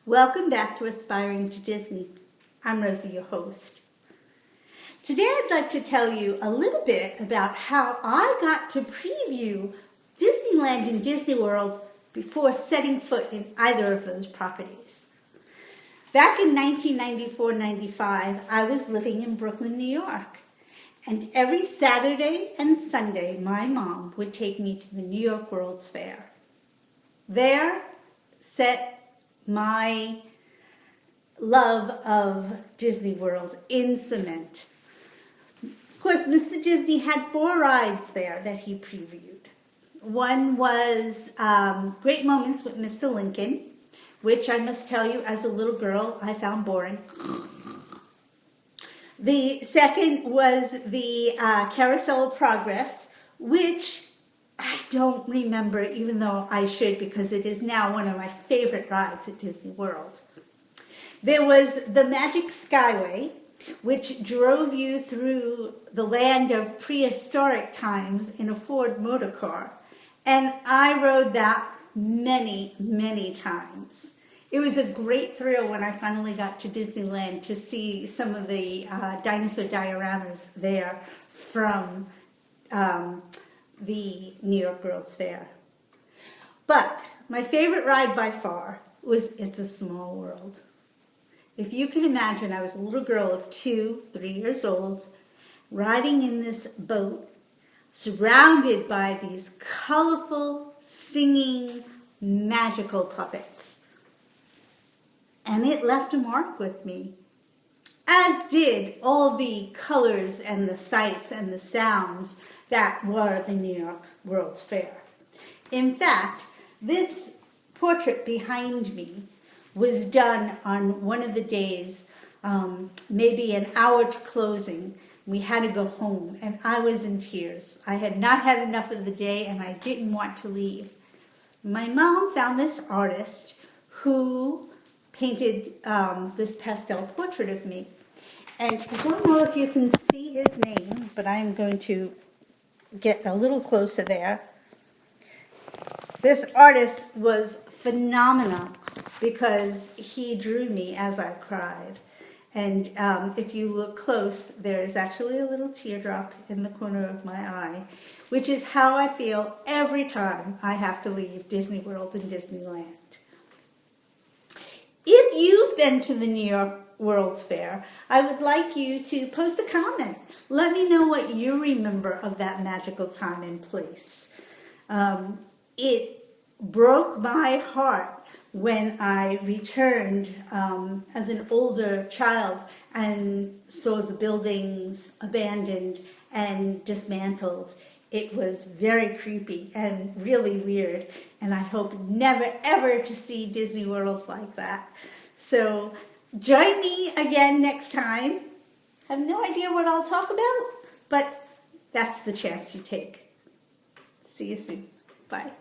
Welcome back to Aspiring to Disney. I'm Rosie, your host. Today I'd like to tell you a little bit about how I got to preview Disneyland and Disney World before setting foot in either of those properties. Back in 1994-95, I was living in Brooklyn, New York. And every Saturday and Sunday, my mom would take me to the New York World's Fair. There set my love of Disney World in cement. Of course, Mr. Disney had 4 rides there that he previewed. One was Great Moments with Mr. Lincoln, which I must tell you, as a little girl, I found boring. The second was the Carousel of Progress, which I don't remember, even though I should, because it is now one of my favorite rides at Disney World. There was the Magic Skyway, which drove you through the land of prehistoric times in a Ford motor car. And I rode that many, many times. It was a great thrill when I finally got to Disneyland to see some of the dinosaur dioramas there from the New York World's Fair. But my favorite ride by far was It's a Small World. If you can imagine, I was a little girl of 2, 3 years old, riding in this boat, surrounded by these colorful, singing, magical puppets. And it left a mark with me, as did all the colors and the sights and the sounds that were the New York World's Fair. In fact, this portrait behind me was done on one of the days, maybe an hour to closing. We had to go home, and I was in tears. I had not had enough of the day, and I didn't want to leave. My mom found this artist who painted this pastel portrait of me. And I don't know if you can see his name, but I'm going to get a little closer there. This artist was phenomenal because he drew me as I cried. And if you look close, there is actually a little teardrop in the corner of my eye, which is how I feel every time I have to leave Disney World and Disneyland. If you've been to the New York World's Fair, I would like you to post a comment. Let me know what you remember of that magical time and place. It broke my heart when I returned as an older child and saw the buildings abandoned and dismantled. It was very creepy and really weird, and I hope never ever to see Disney World like that. So join me again next time. I have no idea what I'll talk about, but that's the chance you take. See you soon. Bye.